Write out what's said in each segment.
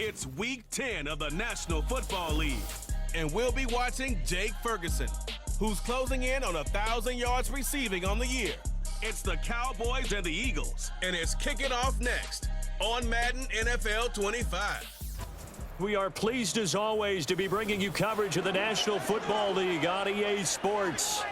It's Week 10 of the National Football League, and we'll be watching Jake Ferguson, who's closing in on 1,000 yards receiving on the year. It's the Cowboys and the Eagles, and it's kicking off next on Madden NFL 25. We are pleased as always to be bringing you coverage of the National Football League on EA Sports.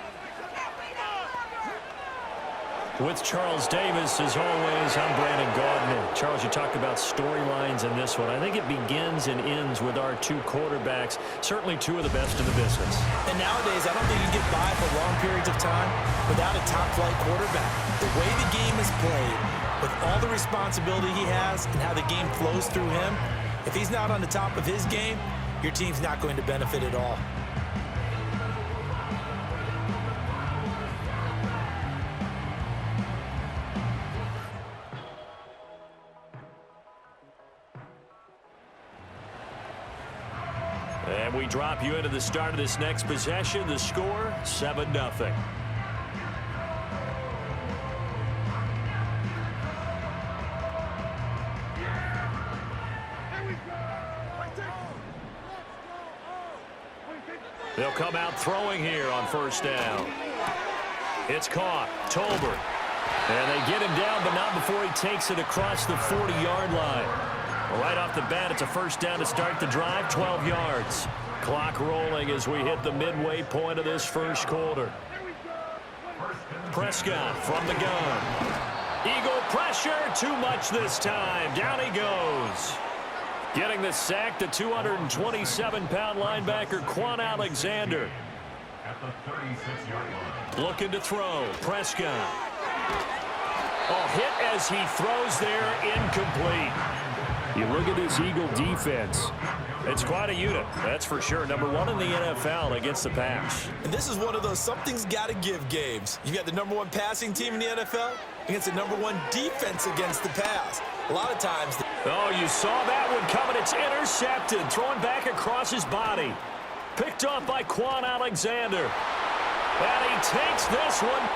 With Charles Davis, as always, I'm Brandon Gardner. Charles, you talked about storylines in this one. I think it begins and ends with our two quarterbacks, certainly two of the best in the business. And nowadays, I don't think you can get by for long periods of time without a top-flight quarterback. The way the game is played, with all the responsibility he has and how the game flows through him, if he's not on the top of his game, your team's not going to benefit at all. And we drop you into the start of this next possession. The score, 7-0. They'll come out throwing here on first down. It's caught. Tolbert. And they get him down, but not before he takes it across the 40-yard line. Right off the bat, it's a first down to start the drive, 12 yards. Clock rolling as we hit the midway point of this first quarter. Prescott from the gun. Eagle pressure, too much this time. Down he goes. Getting the sack, the 227-pound linebacker, Quan Alexander. Looking to throw. Prescott. A hit as he throws there, incomplete. You look at this Eagle defense. It's quite a unit, that's for sure. Number one in the NFL against the pass. And this is one of those something's got to give games. You got the number one passing team in the NFL against the number one defense against the pass. A lot of times. Oh, you saw that one coming. It's intercepted, thrown back across his body. Picked off by Quan Alexander. And he takes this one.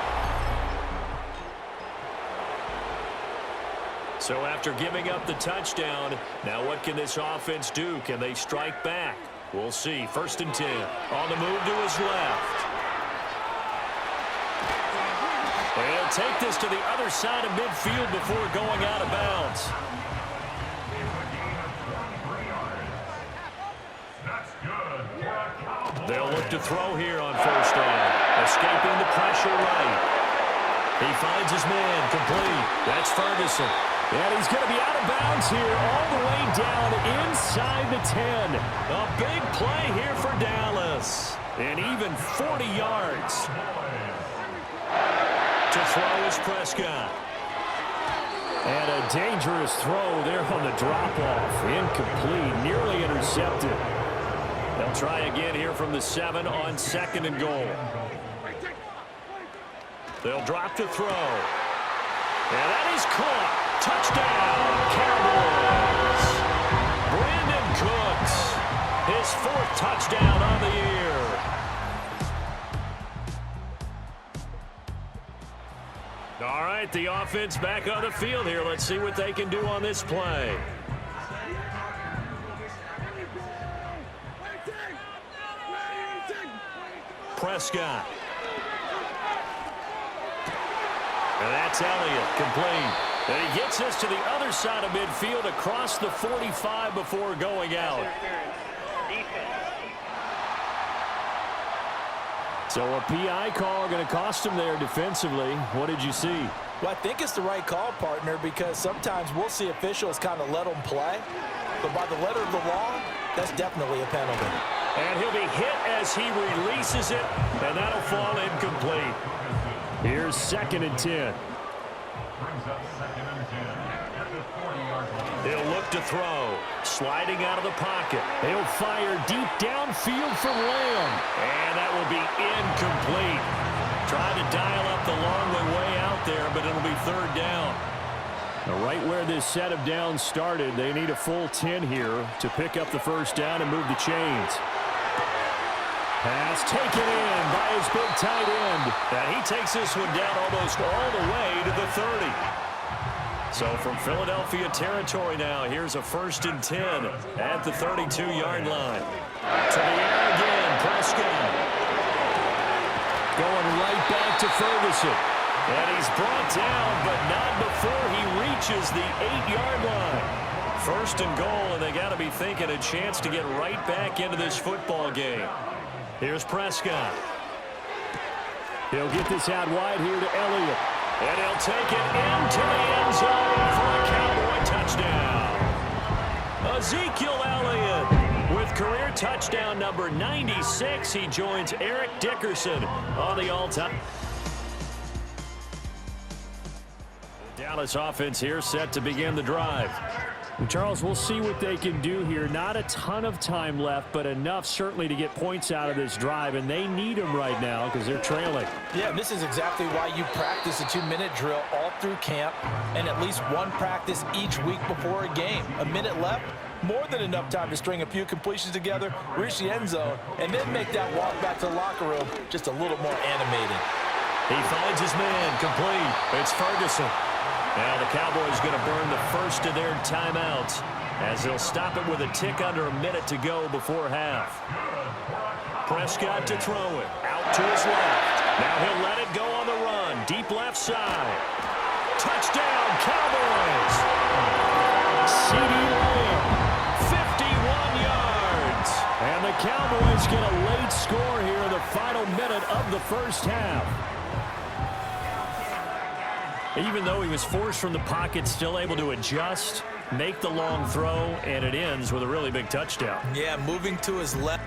So after giving up the touchdown, now what can this offense do? Can they strike back? We'll see. 1st and 10. On the move to his left. He'll take this to the other side of midfield before going out of bounds. They'll look to throw here on first down. Escaping the pressure right. He finds his man complete. That's Ferguson. And he's going to be out of bounds here all the way down inside the 10. A big play here for Dallas. And even 40 yards. To throw is Prescott. And a dangerous throw there on the drop-off. Incomplete, nearly intercepted. They'll try again here from the 7 on 2nd and goal. They'll drop to throw. And that is caught. Touchdown, Cowboys. Brandon Cooks, his 4th touchdown on the year. All right, the offense back on the field here. Let's see what they can do on this play. Prescott. And that's Elliott, complete. And he gets us to the other side of midfield across the 45 before going out. So a PI call going to cost him there defensively. What did you see? Well, I think it's the right call, partner, because sometimes we'll see officials kind of let them play. But by the letter of the law, that's definitely a penalty. And he'll be hit as he releases it, and that'll fall incomplete. Here's 2nd and 10. He'll look to throw. Sliding out of the pocket. He'll fire deep downfield for Lamb. And that will be incomplete. Trying to dial up the long way out there, but it'll be 3rd down. Now, right where this set of downs started, they need a full 10 here to pick up the 1st down and move the chains. Pass taken in by his big tight end. And he takes this one down almost all the way to the 30. So from Philadelphia territory now, here's a 1st and 10 at the 32-yard line. To the air again, Prescott. Going right back to Ferguson. And he's brought down, but not before he reaches the 8-yard line. 1st and goal, and they got to be thinking a chance to get right back into this football game. Here's Prescott. He'll get this out wide here to Elliott. And he'll take it into the end zone for a Cowboy touchdown. Ezekiel Elliott with career touchdown number 96. He joins Eric Dickerson on the all-time. Dallas offense here set to begin the drive. Charles, we'll see what they can do here. Not a ton of time left, but enough certainly to get points out of this drive, and they need them right now because they're trailing. Yeah, this is exactly why you practice a 2-minute drill all through camp and at least one practice each week before a game. A minute left, more than enough time to string a few completions together, reach the end zone, and then make that walk back to the locker room just a little more animated. He finds his man, complete. It's Ferguson. Now the Cowboys going to burn the first of their timeouts as they'll stop it with a tick under a minute to go before half. Prescott to throw it. Out to his left. Now he'll let it go on the run. Deep left side. Touchdown, Cowboys! CeeDee Lamb, 51 yards. And the Cowboys get a late score here in the final minute of the first half. Even though he was forced from the pocket, still able to adjust, make the long throw, and it ends with a really big touchdown. Yeah, moving to his left.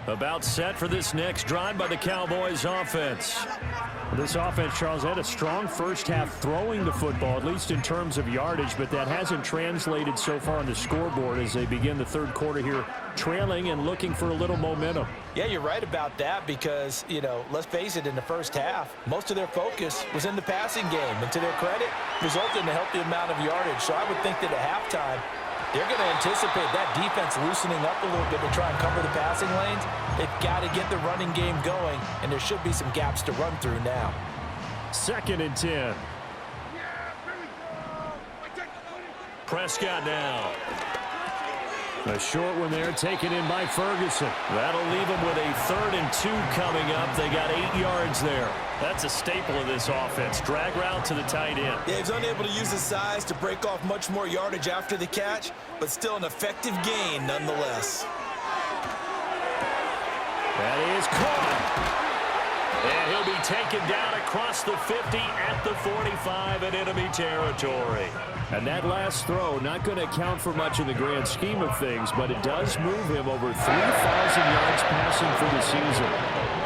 About set for this next drive by the Cowboys offense. This offense, Charles, had a strong first half throwing the football, at least in terms of yardage, but that hasn't translated so far on the scoreboard as they begin the third quarter here, trailing and looking for a little momentum. Yeah, you're right about that because, let's face it, in the first half, most of their focus was in the passing game. And to their credit, resulted in a healthy amount of yardage. So I would think that at halftime, they're going to anticipate that defense loosening up a little bit to try and cover the passing lanes. They've got to get the running game going, and there should be some gaps to run through now. 2nd and 10. Prescott now. A short one there, taken in by Ferguson. That'll leave them with a 3rd and 2 coming up. They got 8 yards there. That's a staple of this offense. Drag route to the tight end. Yeah, he's unable to use his size to break off much more yardage after the catch, but still an effective gain nonetheless. That is caught. And he'll be taken down across the 50 at the 45 in enemy territory. And that last throw, not going to count for much in the grand scheme of things, but it does move him over 3,000 yards passing for the season.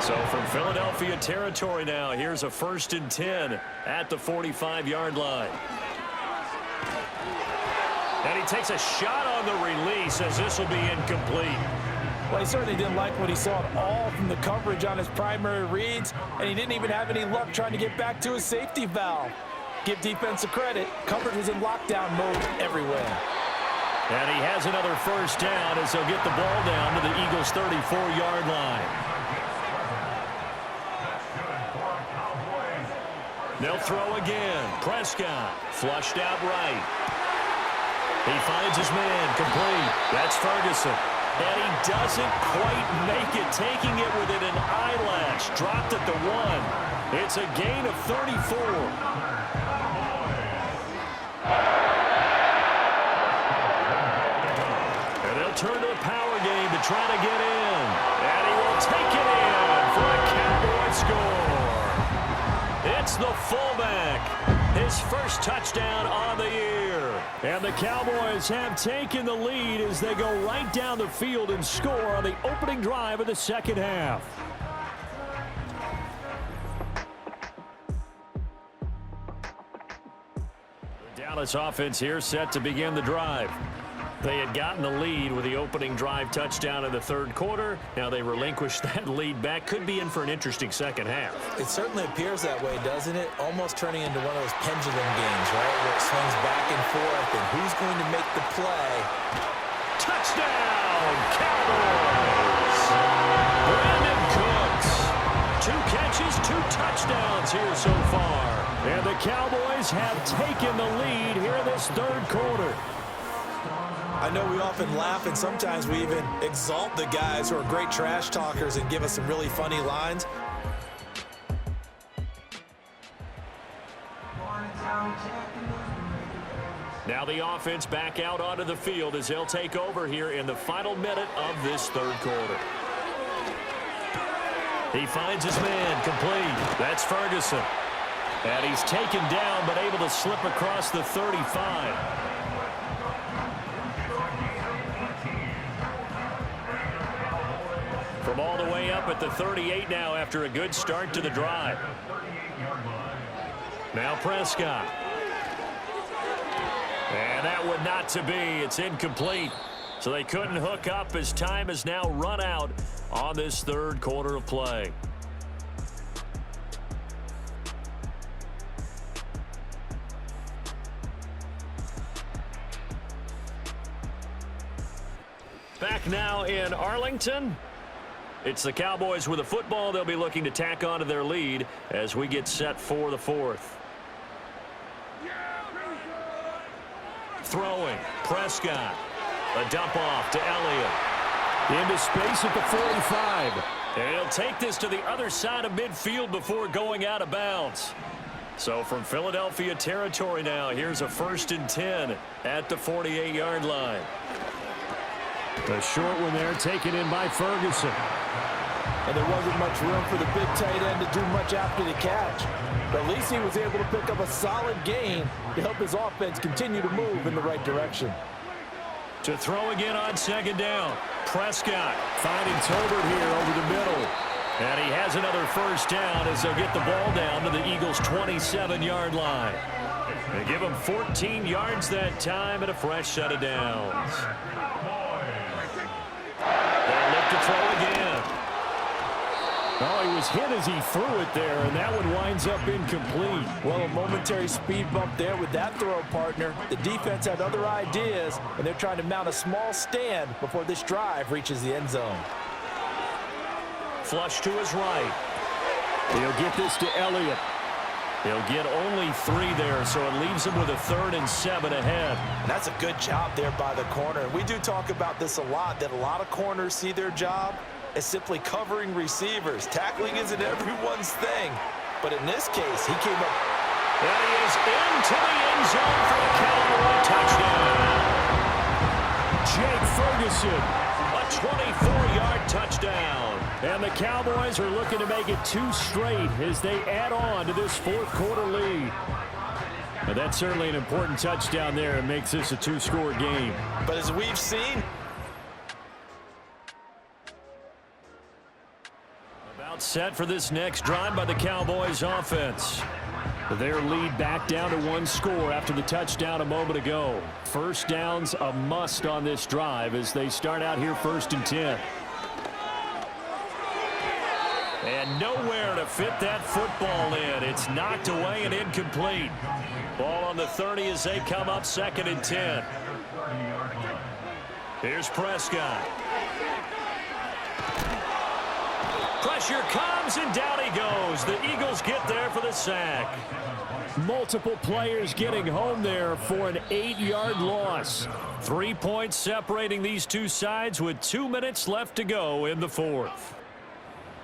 So from Philadelphia territory now, here's a 1st and 10 at the 45-yard line. And he takes a shot on the release as this will be incomplete. Well, he certainly didn't like what he saw at all from the coverage on his primary reads, and he didn't even have any luck trying to get back to his safety valve. Give defensive credit. Coverage was in lockdown mode everywhere. And he has another first down as he'll get the ball down to the Eagles' 34-yard line. They'll throw again. Prescott flushed out right. He finds his man complete. That's Ferguson. And he doesn't quite make it, taking it within an eyelash. Dropped at the 1. It's a gain of 34. And they'll turn to the power game to try to get in. And he will take it in for a Cowboy score. It's the fullback. His first touchdown on the year. And the Cowboys have taken the lead as they go right down the field and score on the opening drive of the second half. The Dallas offense here set to begin the drive. They had gotten the lead with the opening drive touchdown in the third quarter. Now they relinquished that lead back. Could be in for an interesting second half. It certainly appears that way, doesn't it? Almost turning into one of those pendulum games, right? Where it swings back and forth, and who's going to make the play? Touchdown, Cowboys! Brandon Cooks, 2 catches, 2 touchdowns here so far. And the Cowboys have taken the lead here in this third quarter. I know we often laugh, and sometimes we even exalt the guys who are great trash talkers and give us some really funny lines. Now the offense back out onto the field as they'll take over here in the final minute of this third quarter. He finds his man complete. That's Ferguson. And he's taken down but able to slip across the 35. From all the way up at the 38 now after a good start to the drive. Now Prescott. And that would not to be. It's incomplete. So they couldn't hook up as time has now run out on this third quarter of play. Back now in Arlington. It's the Cowboys with a football. They'll be looking to tack on to their lead as we get set for the fourth. Throwing. Prescott. A dump off to Elliott. Into space at the 45. And he'll take this to the other side of midfield before going out of bounds. So from Philadelphia territory now, here's a 1st and 10 at the 48-yard line. The short one there taken in by Ferguson. And there wasn't much room for the big tight end to do much after the catch. But at least he was able to pick up a solid gain to help his offense continue to move in the right direction. To throw again on 2nd down. Prescott finding Tolbert here over the middle. And he has another 1st down as they'll get the ball down to the Eagles' 27-yard line. They give him 14 yards that time and a fresh set of downs. They'll look to throw again. Oh, he was hit as he threw it there, and that one winds up incomplete. Well, a momentary speed bump there with that throw, partner. The defense had other ideas, and they're trying to mount a small stand before this drive reaches the end zone. Flush to his right. He'll get this to Elliott. He'll get only 3 there, so it leaves him with a 3rd and 7 ahead. And that's a good job there by the corner. We do talk about this a lot, that a lot of corners see their job as simply covering receivers. Tackling isn't everyone's thing. But in this case, he came up. And he is into the end zone for a Cowboy touchdown. Jake Ferguson. A 24-yard touchdown. And the Cowboys are looking to make it 2 straight as they add on to this 4th quarter lead. Now that's certainly an important touchdown there. It makes this a 2-score game. But as we've seen, about set for this next drive by the Cowboys offense. Their lead back down to 1 score after the touchdown a moment ago. 1st downs a must on this drive as they start out here 1st and 10. And nowhere to fit that football in. It's knocked away and incomplete. Ball on the 30 as they come up 2nd and 10. Here's Prescott. Pressure comes and down he goes. The Eagles get there for the sack. Multiple players getting home there for an 8-yard loss. 3 points separating these two sides with 2 minutes left to go in the 4th.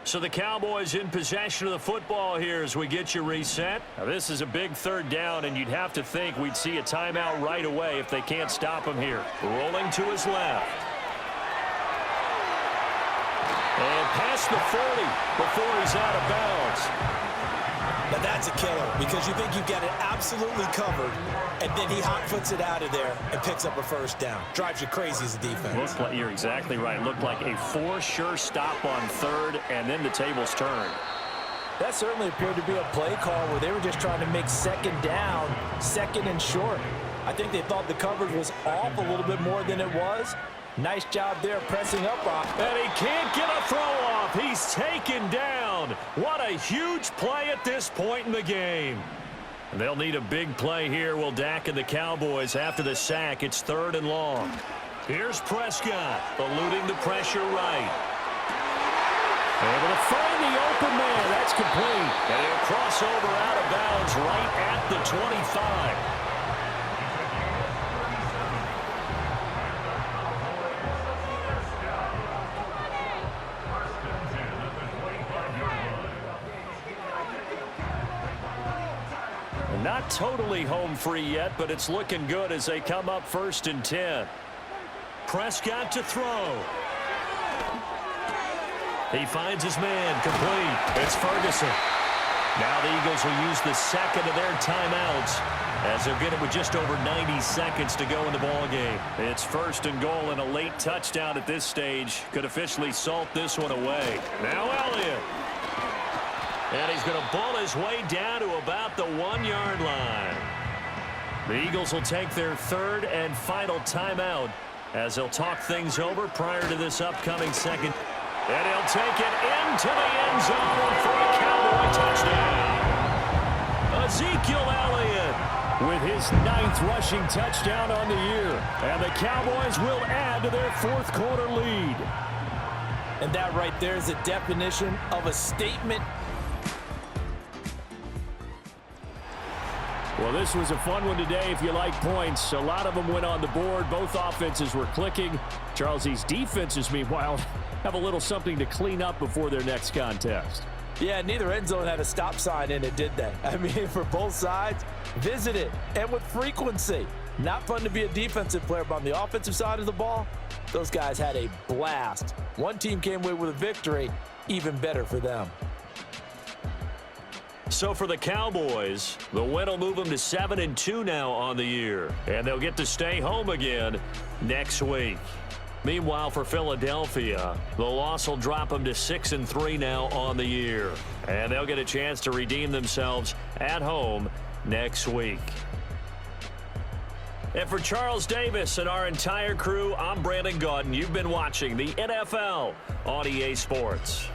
So the Cowboys in possession of the football here as we get you reset. Now this is a big 3rd down, and you'd have to think we'd see a timeout right away if they can't stop him here. Rolling to his left. And past the 40 before he's out of bounds. now that's a killer because you think you've got it absolutely covered, and then he hot-foots it out of there and picks up a 1st down. Drives you crazy as a defense. Looks like, you're exactly right. Looked like a for-sure stop on 3rd, and then the tables turned. That certainly appeared to be a play call where they were just trying to make 2nd down, 2nd and short. I think they thought the coverage was off a little bit more than it was. Nice job there pressing up on. And he can't get a throw off. He's taken down. What a huge play at this point in the game. They'll need a big play here, will Dak and the Cowboys after the sack. It's 3rd and long. Here's Prescott, eluding the pressure right. Able to find the open man. That's complete. And he'll cross over out of bounds right at the 25. Not totally home free yet, but it's looking good as they come up 1st and 10. Prescott to throw. He finds his man, complete. It's Ferguson. Now the Eagles will use the second of their timeouts as they'll get it with just over 90 seconds to go in the ballgame. It's 1st and goal, and a late touchdown at this stage could officially salt this one away. Now Elliott. And he's going to ball his way down to about the 1-yard line. The Eagles will take their 3rd and final timeout as they'll talk things over prior to this upcoming second. And he'll take it into the end zone for a Cowboy touchdown. Ezekiel Elliott with his 9th rushing touchdown on the year. And the Cowboys will add to their 4th quarter lead. And that right there is a definition of a statement. Well, this was a fun one today if you like points. A lot of them went on the board. Both offenses were clicking. Charles, these defenses, meanwhile, have a little something to clean up before their next contest. Yeah, neither end zone had a stop sign in it, did they? I mean, for both sides, visit it, and with frequency. Not fun to be a defensive player, but on the offensive side of the ball, those guys had a blast. One team came away with a victory, even better for them. So for the Cowboys, the win will move them to 7-2 now on the year. And they'll get to stay home again next week. Meanwhile, for Philadelphia, the loss will drop them to 6-3 now on the year. And they'll get a chance to redeem themselves at home next week. And for Charles Davis and our entire crew, I'm Brandon Gaudin. You've been watching the NFL on EA Sports.